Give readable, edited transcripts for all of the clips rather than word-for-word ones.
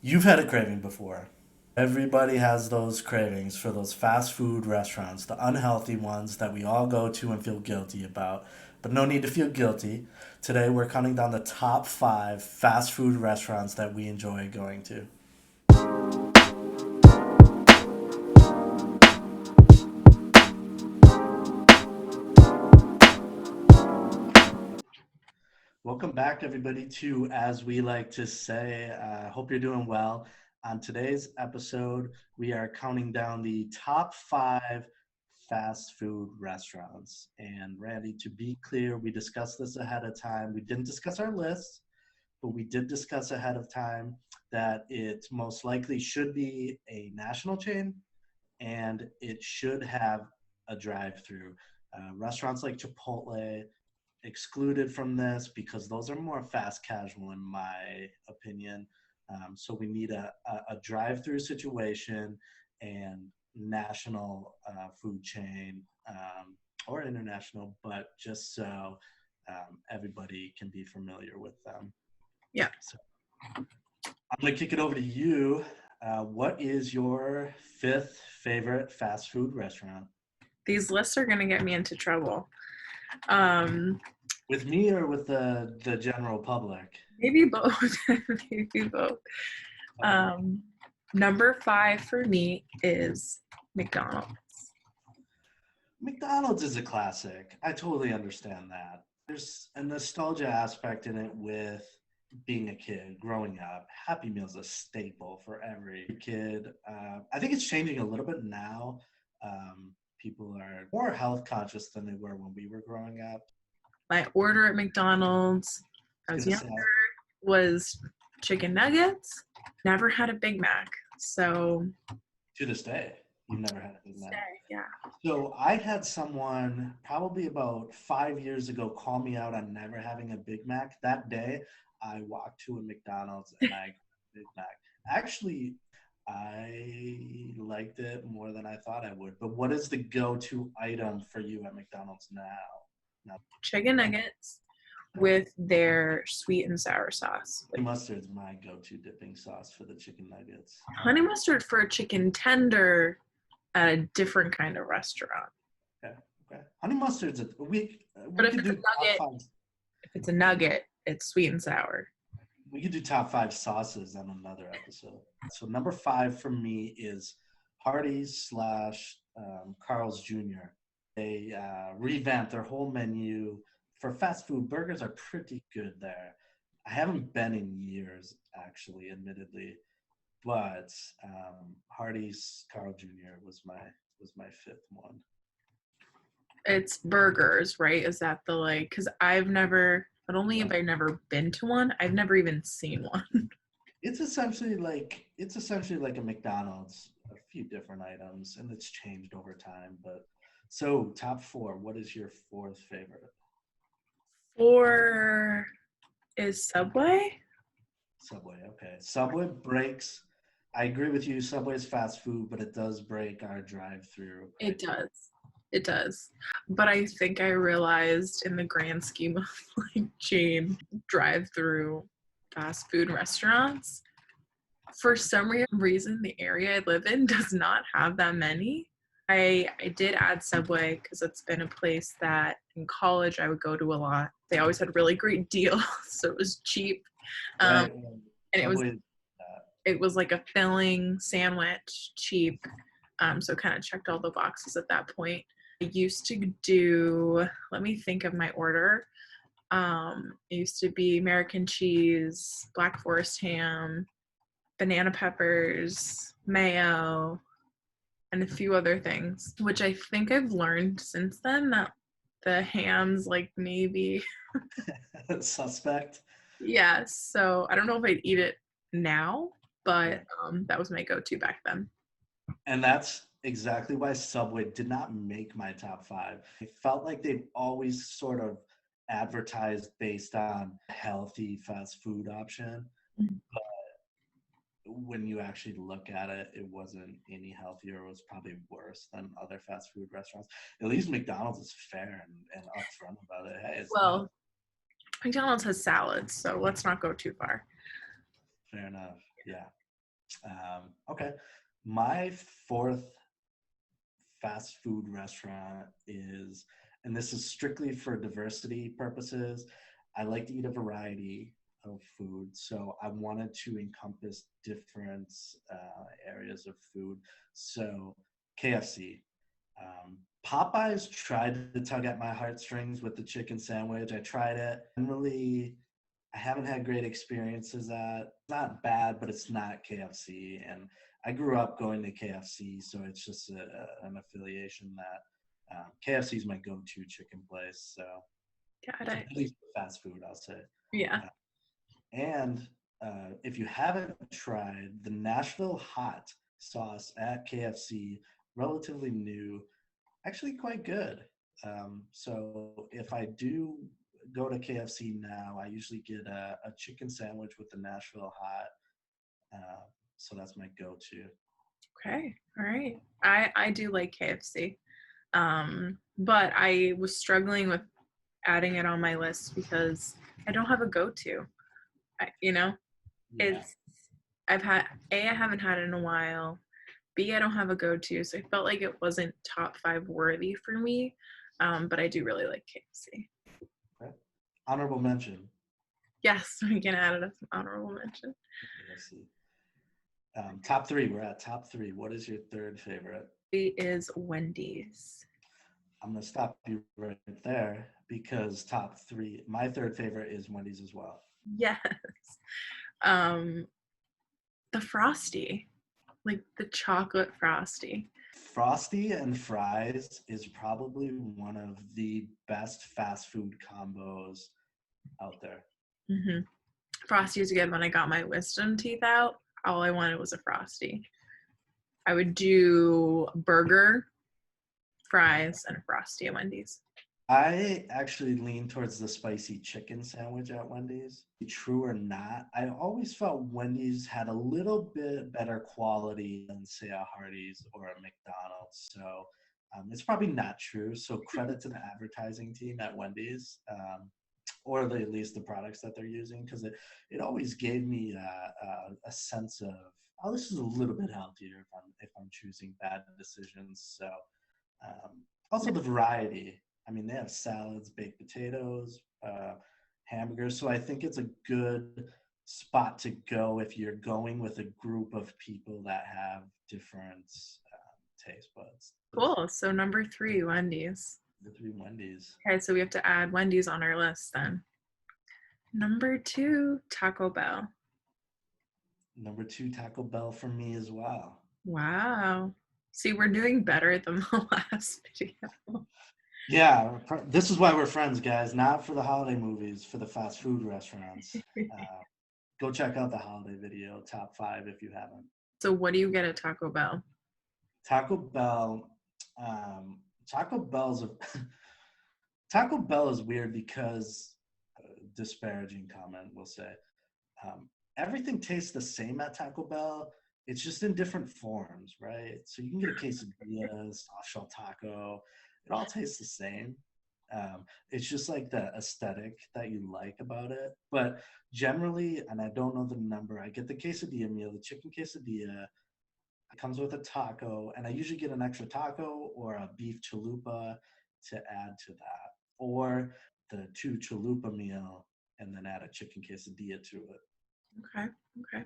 You've had a craving before. Everybody has those cravings for those fast food restaurants, the unhealthy ones that we all go to and feel guilty about. But no need to feel guilty. Today we're counting down the top five fast food restaurants that we enjoy going to. Welcome back, everybody, to As We Like to Say. Hope you're doing well. On today's episode, we are counting down the top five fast food restaurants. And Randy, to be clear, we discussed this ahead of time. We didn't discuss our list, but we did discuss ahead of time that it most likely should be a national chain and it should have a drive-through. Restaurants like Chipotle excluded from this because those are more fast casual in my opinion. So we need a drive-through situation and national food chain or international, but just so everybody can be familiar with them. Yeah. So I'm going to kick it over to you. What is your fifth favorite fast food restaurant? These lists are going to get me into trouble. Um, With me or with the general public? maybe both. Maybe both. Um, number five for me is McDonald's. McDonald's is a classic. I totally understand that. There's a nostalgia aspect in it with being a kid, growing up. Happy Meal's a staple for every kid. I think it's changing a little bit now. People are more health conscious than they were when we were growing up. My order at McDonald's, I I was was gonna young, say was chicken nuggets. Never had a Big Mac. So, to this day, you've never had a Big Mac. yeah. So I had someone probably about 5 years ago call me out on never having a Big Mac. That day, I walked to a McDonald's and I got a Big Mac. Actually, I liked it more than I thought I would. But what is the go-to item for you at McDonald's now? Now, Chicken nuggets with their sweet and sour sauce. honey mustard's my go-to dipping sauce for the chicken nuggets. Honey mustard for a chicken tender at a different kind of restaurant. Okay, okay. Honey mustard's But we could do top five. if it's a nugget, it's sweet and sour. We could do top five sauces on another episode. So number five for me is Hardee's slash Carl's Jr. They revamped their whole menu for fast food. Burgers are pretty good there. I haven't been in years, actually, admittedly, but Hardee's Carl Jr. was my fifth one. It's burgers, right? Is that the like? Because I've never, not only have I never been to one, I've never even seen one. It's essentially like a McDonald's, a few different items, and it's changed over time. But so top four, what is your fourth favorite? Four is Subway. Subway. Okay. Subway breaks. I agree with you. Subway's fast food, but it does break our drive-through. It does. It does. But I think I realized in the grand scheme of like chain drive-through fast food restaurants, for some reason, the area I live in does not have that many. I did add Subway because it's been a place that in college I would go to a lot. They always had really great deals, so it was cheap. Um, Right. and Subway. it was like a filling sandwich, cheap. So kind of checked all the boxes at that point. I used to do, let me think of my order. It used to be American cheese, Black Forest ham, banana peppers, mayo, and a few other things, which I think I've learned since then that the ham's like maybe. Suspect. Yeah, so I don't know if I'd eat it now, but that was my go-to back then. And that's exactly why Subway did not make my top five. I felt like they've always sort of advertised based on healthy fast food option. When you actually look at it, it wasn't any healthier. It was probably worse than other fast food restaurants. At least McDonald's is fair and upfront about it. Hey, it's not Well, McDonald's has salads, so let's not go too far. fair enough. Yeah. Okay. My fourth fast food restaurant is, and this is strictly for diversity purposes, I like to eat a variety of food. So I wanted to encompass different areas of food. So KFC. Popeyes tried to tug at my heartstrings with the chicken sandwich. I tried it. Generally, I haven't had great experiences at. It's not bad, but it's not KFC. And I grew up going to KFC, so it's just an affiliation that KFC is my go-to chicken place. So Got it. at least fast food, I'll say. Yeah. Uh, and if you haven't tried the Nashville hot sauce at KFC, relatively new, actually quite good. So if I do go to KFC now, I usually get a chicken sandwich with the Nashville hot. So that's my go-to. Okay. All right. I do like KFC. But I was struggling with adding it on my list because I don't have a go-to. You know, Yeah. it's I haven't had it in a while. B, I don't have a go-to, so I felt like it wasn't top 5 worthy for me. But I do really like KFC. Okay. Honorable mention. Yes, we can add it as an honorable mention. Let's see. Top three. We're at top three. What is your third favorite? It is Wendy's. I'm going to stop you right there because top three, my third favorite is Wendy's as well. Yes. Um, the Frosty, like the chocolate Frosty. Frosty and fries is probably one of the best fast food combos out there. Mm-hmm. Frosty was good when I got my wisdom teeth out. All I wanted was a Frosty. I would do burger, fries, and a Frosty at Wendy's. I actually lean towards the spicy chicken sandwich at Wendy's. True or not, I always felt Wendy's had a little bit better quality than, say, a Hardee's or a McDonald's. So it's probably not true. So credit to the advertising team at Wendy's, or at least the products that they're using, because it always gave me a sense of, oh, this is a little bit healthier if I'm choosing bad decisions. So also the variety. I mean, they have salads, baked potatoes, hamburgers. So I think it's a good spot to go if you're going with a group of people that have different taste buds. Cool. So number 3, Wendy's. The 3 Wendy's. Okay, so we have to add Wendy's on our list then. Number 2, Taco Bell. Number 2, Taco Bell for me as well. Wow. See, we're doing better than the last video. Yeah, this is why we're friends, guys. Not for the holiday movies, for the fast food restaurants. Go check out the holiday video, top 5, if you haven't. So what do you get at Taco Bell? Taco Bell, Taco Bell's a Taco Bell is weird because disparaging comment, we'll say. Everything tastes the same at Taco Bell. It's just in different forms, right? So you can get a quesadilla, soft shell taco. It all tastes the same. It's just like the aesthetic that you like about it. But generally, and I don't know the number, I get the quesadilla meal, the chicken quesadilla. It comes with a taco, and I usually get an extra taco or a beef chalupa to add to that, or the 2 chalupa meal, and then add a chicken quesadilla to it. Okay.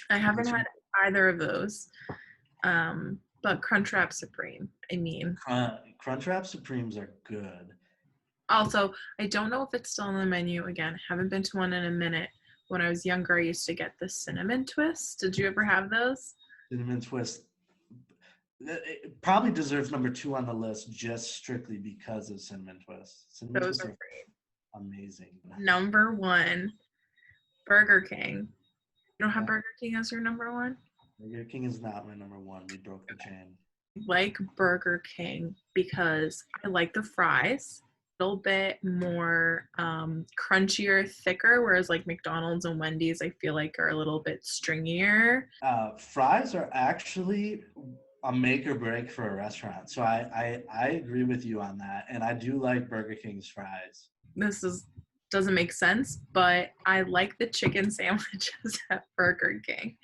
I haven't had either of those. But Crunchwrap Supreme, I mean. Crunchwrap Supremes are good. Also, I don't know if it's still on the menu. Again, haven't been to one in a minute. When I was younger, I used to get the cinnamon twists. Did you ever have those? Cinnamon twist. It probably deserves number 2 on the list just strictly because of cinnamon twists. Cinnamon Those twists are great. Amazing. Number 1, Burger King. You don't have Burger King as your number 1? Burger King is not my number 1. We broke the chain. I like Burger King because I like the fries. A little bit more crunchier, thicker, whereas like McDonald's and Wendy's I feel like are a little bit stringier. Fries are actually a make or break for a restaurant. So I agree with you on that. And I do like Burger King's fries. This is doesn't make sense, but I like the chicken sandwiches at Burger King,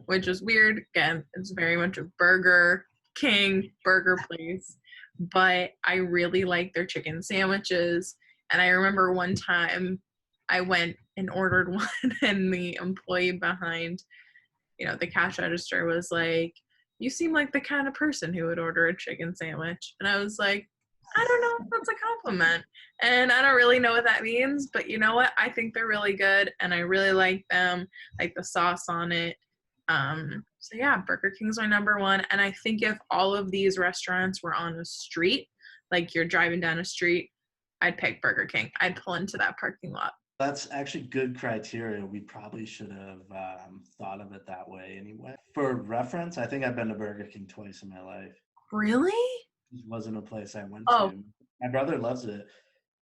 which is weird. Again, it's very much a Burger King burger place, but I really like their chicken sandwiches. And I remember one time I went and ordered one, and the employee behind, the cash register was like, "You seem like the kind of person who would order a chicken sandwich." And I was like, I don't know if that's a compliment. And I don't really know what that means, but you know what? I think they're really good, and I really like them, like the sauce on it. So yeah, Burger King's my number one. And I think if all of these restaurants were on a street, like you're driving down a street, I'd pick Burger King. I'd pull into that parking lot. That's actually good criteria. We probably should have thought of it that way anyway. For reference, I think I've been to Burger King twice in my life. Really? It wasn't a place I went Oh, to. My brother loves it.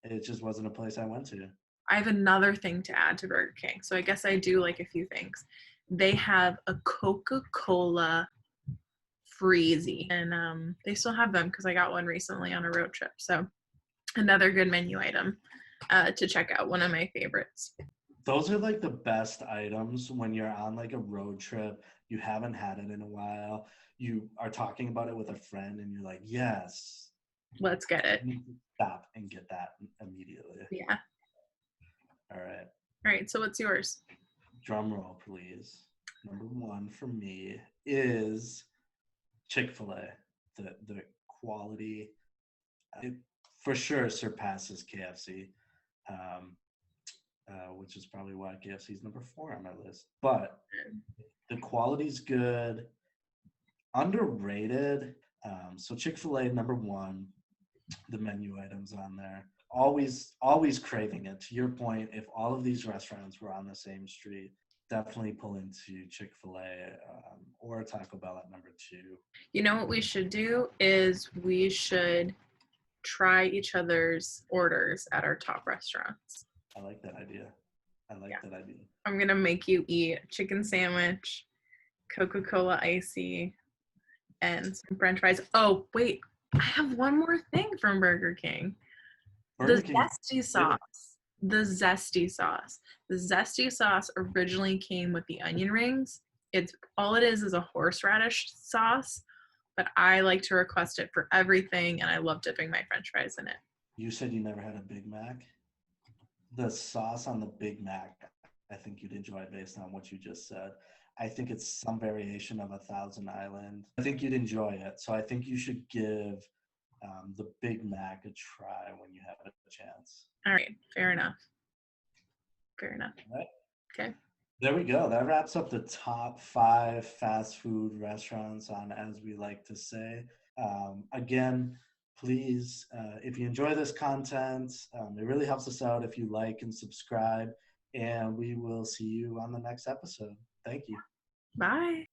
It just wasn't a place I went to. I have another thing to add to Burger King. So I guess I do like a few things. They have a Coca-Cola freezy, and they still have them because I got one recently on a road trip. So another good menu item to check out. One of my favorites. Those are like the best items when you're on like a road trip. You haven't had it in a while. You are talking about it with a friend and you're like, yes, Let's get it. I need to stop and get that immediately. Yeah. All right. All right. So what's yours? Drum roll, please. Number one for me is Chick-Fil-A. The quality, it for sure surpasses KFC, which is probably why KFC is number 4 on my list. But the quality's good, underrated. So Chick-fil-A number 1, the menu items on there. Always craving it. To your point, if all of these restaurants were on the same street, definitely pull into Chick-fil-A or Taco Bell at number 2. You know what we should do is we should try each other's orders at our top restaurants. I like that idea. That idea. I'm going to make you eat a chicken sandwich, Coca-Cola icy, and some french fries. Oh, wait. I have one more thing from Burger King. The zesty sauce. The zesty sauce. The zesty sauce originally came with the onion rings. All it is a horseradish sauce, but I like to request it for everything, and I love dipping my french fries in it. You said you never had a Big Mac? The sauce on the Big Mac, I think you'd enjoy based on what you just said. I think it's some variation of a Thousand Island. I think you'd enjoy it. So I think you should give the Big Mac a try when you have a chance. All right. Fair enough. All right. Okay. There we go. That wraps up the top 5 fast food restaurants on As We Like to Say. Again, please, if you enjoy this content, it really helps us out if you like and subscribe. And we will see you on the next episode. Thank you. Bye.